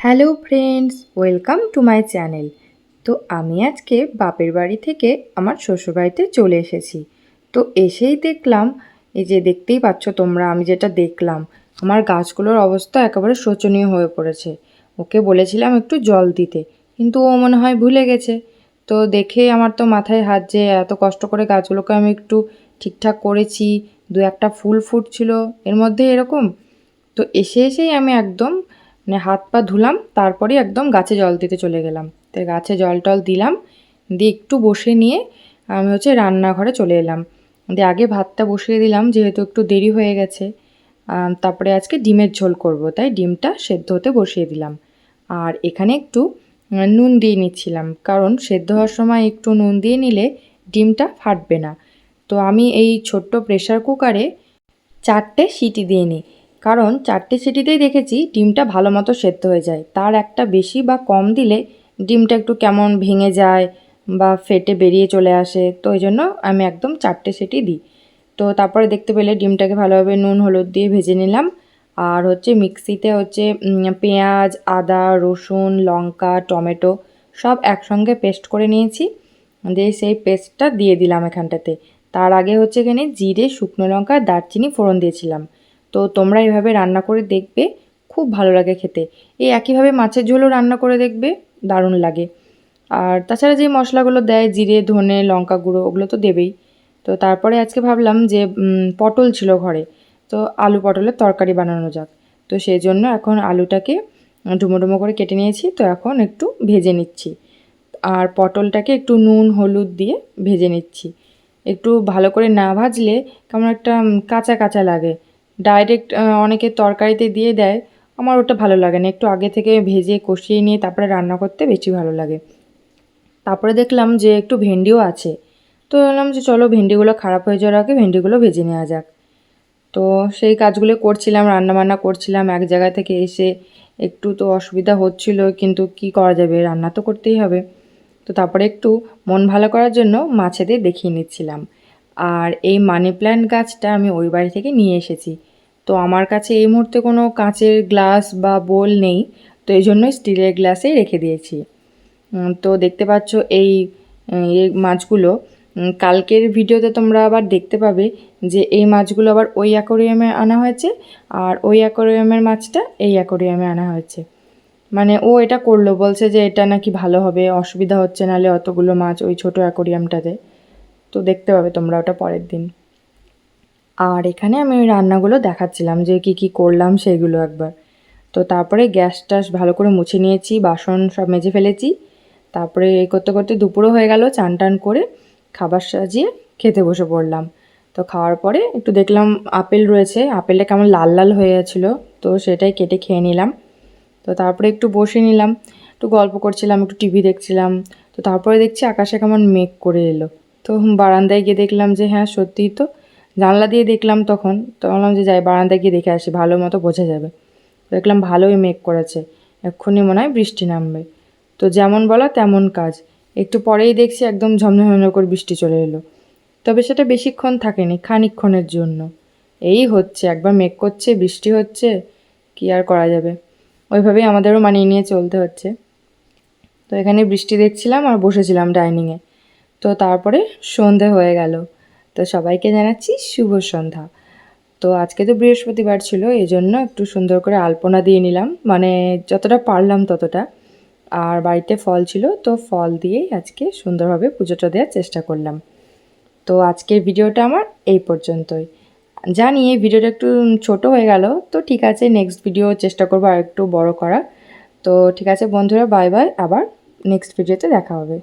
Hello friends, welcome to my channel. তো আমি আজকে বাপের বাড়ি থেকে আমার শ্বশুরবাড়িতে চলে এসেছি। তো এসেই দেখলাম, এই যে দেখতেই পাচ্ছ তোমরা, আমি যেটা দেখলাম, আমার গাছগুলোর অবস্থা একেবারে শোচনীয় হয়ে পড়েছে। ওকে বলেছিলাম একটু জল দিতে, কিন্তু ও মনে হয় ভুলে গেছে। তো দেখে আমার তো মাথায় হাত, যে এত কষ্ট করে গাছগুলোকে আমি একটু ঠিকঠাক করেছি, দু একটা ফুল ফুটছিল, এর মধ্যে এরকম। তো এসেই আমি একদম মানে হাত পা ধুলাম, তারপরে একদম গাছে জল দিতে চলে গেলাম। তো গাছে জল টল দিলাম, দিয়ে একটু বসে নিয়ে আমি রান্নাঘরে চলে এলাম। দিয়ে আগে ভাতটা বসিয়ে দিলাম, যেহেতু একটু দেরি হয়ে গেছে। তারপরে আজকে ডিমের ঝোল করব, তাই ডিমটা সেদ্ধ হতে বসিয়ে দিলাম। আর এখানে একটু নুন দিয়ে নিচ্ছিলাম, কারণ সেদ্ধ হওয়ার সময় একটু নুন দিয়ে নিলে ডিমটা ফাটবে না। তো আমি এই ছোট্ট প্রেশার কুকারে 4টে সিটি দিয়ে নিই, কারণ 4টে সিটিতেই দেখেছি ডিমটা ভালো মতো সেদ্ধ হয়ে যায়। তার একটা বেশি বা কম দিলে ডিমটা একটু কেমন ভেঙে যায় বা ফেটে বেরিয়ে চলে আসে। তো ওই জন্য আমি একদম 4টে সিটি দিই। তো তারপরে দেখতে পেলে ডিমটাকে ভালোভাবে নুন হলুদ দিয়ে ভেজে নিলাম। আর মিক্সিতে পেঁয়াজ, আদা, রসুন, লঙ্কা, টমেটো সব একসঙ্গে পেস্ট করে নিয়েছি। দিয়ে সেই পেস্টটা দিয়ে দিলাম এখানটাতে। তার আগে এখানে জিরে, শুকনো লঙ্কা, দারচিনি ফোড়ন দিয়েছিলাম। তো তোমরা এভাবে রান্না করে দেখবে, খুব ভালো লাগে খেতে। এই একইভাবে মাছের ঝোলও রান্না করে দেখবে, দারুণ লাগে। আর তাছাড়া যে মশলাগুলো দেয়, জিরে, ধনে, লঙ্কা গুঁড়ো, ওগুলো তো দেবেই। তো তারপরে আজকে ভাবলাম যে পটল ছিল ঘরে, তো আলু পটলের তরকারি বানানো যাক। তো সেই জন্য এখন আলুটাকে ডুমো ডুমো করে কেটে নিয়েছি, তো এখন একটু ভেজে নিচ্ছি। আর পটলটাকে একটু নুন হলুদ দিয়ে ভেজে নিচ্ছি। একটু ভালো করে না ভাজলে কেমন একটা কাঁচা কাঁচা লাগে। ডাইরেক্ট অনেকে তরকারিতে দিয়ে দেয়, আমার ওটা ভালো লাগে না। একটু আগে থেকে ভেজে কষিয়ে নিয়ে তারপরে রান্না করতে বেশি ভালো লাগে। তারপরে দেখলাম যে একটু ভেন্ডিও আছে, তো বললাম যে চলো ভেন্ডিগুলো খারাপ হয়ে যাওয়ার আগে ভেন্ডিগুলো ভেজে নেওয়া যাক। তো সেই কাজগুলো করছিলাম, রান্নাবান্না করছিলাম। এক জায়গা থেকে এসে একটু তো অসুবিধা হচ্ছিল, কিন্তু কি করা যাবে, রান্না তো করতেই হবে। তো তারপরে একটু মন ভালো করার জন্য মাছেদের দেখিয়ে নিচ্ছিলাম। আর এই মানি প্ল্যান্ট গাছটা আমি ওই বাড়ি থেকে নিয়ে এসেছি। তো আমার কাছে এই মুহূর্তে কোনো কাঁচের গ্লাস বা বোল নেই, তো এই জন্য স্টিলের গ্লাসেই রেখে দিয়েছি। তো দেখতে পাচ্ছ এই মাছগুলো কালকের ভিডিওতে তোমরা আবার দেখতে পাবে যে এই মাছগুলো আবার ওই অ্যাকোরিয়ামে আনা হয়েছে, আর ওই অ্যাকোরিয়ামের মাছটা এই অ্যাকোরিয়ামে আনা হয়েছে। মানে ও এটা করলো, বলছে যে এটা নাকি ভালো হবে, অসুবিধা হচ্ছে নাহলে অতগুলো মাছ ওই ছোটো অ্যাকোরিয়ামটাতে। তো দেখতে পাবে তোমরা ওটা পরের দিন। আর এখানে আমি ওই রান্নাগুলো দেখাচ্ছিলাম যে কি কি করলাম সেইগুলো একবার। তো তারপরে গ্যাস ট্যাস ভালো করে মুছে নিয়েছি, বাসন সব মেজে ফেলেছি। তারপরে এই করতে করতে দুপুরও হয়ে গেল, চান টান করে খাবার সাজিয়ে খেতে বসে পড়লাম। তো খাওয়ার পরে একটু দেখলাম আপেল রয়েছে, আপেলটা কেমন লাল লাল হয়ে গেছিলো, তো সেটাই কেটে খেয়ে নিলাম। তো তারপরে একটু বসে নিলাম, একটু গল্প করছিলাম, একটু টিভি দেখছিলাম। তো তারপরে দেখছি আকাশে কেমন মেঘ করে এলো। তো বারান্দায় গিয়ে দেখলাম যে হ্যাঁ সত্যিই তো, জানলা দিয়ে দেখলাম তখন। তো ভাবলাম যে যাই বারান্দায় গিয়ে দেখে আসি, ভালো মতো বোঝা যাবে। দেখলাম ভালোই মেঘ করেছে, এক্ষুনি মনে হয় বৃষ্টি নামবে। তো যেমন বলা তেমন কাজ, একটু পরেই দেখছি একদম ঝমঝমঝম করে বৃষ্টি চলে এলো। তবে সেটা বেশিক্ষণ থাকেনি, খানিকক্ষণের জন্য। এই হচ্ছে, একবার মেঘ করছে বৃষ্টি হচ্ছে, কি আর করা যাবে। ওইভাবেই আমাদেরও মানিয়ে নিয়ে চলতে হচ্ছে। তো এখানে বৃষ্টি দেখছিলাম আর বসেছিলাম ডাইনিংয়ে। তো তারপরে সন্ধে হয়ে গেল। তো সবাইকে জানাচ্ছি শুভ সন্ধ্যা। তো আজকে তো বৃহস্পতিবার ছিল, এই জন্য একটু সুন্দর করে আলপনা দিয়ে নিলাম, মানে যতটা পারলাম ততটা। আর বাড়িতে ফল ছিল, তো ফল দিয়েই আজকে সুন্দরভাবে পুজোটা দেওয়ার চেষ্টা করলাম। তো আজকের ভিডিওটা আমার এই পর্যন্তই। জানি এই ভিডিওটা একটু ছোট হয়ে গেল, তো ঠিক আছে, নেক্সট ভিডিও চেষ্টা করবো আর একটু বড় করা। তো ঠিক আছে বন্ধুরা, বাই বাই, আবার নেক্সট ভিডিওতে দেখা হবে।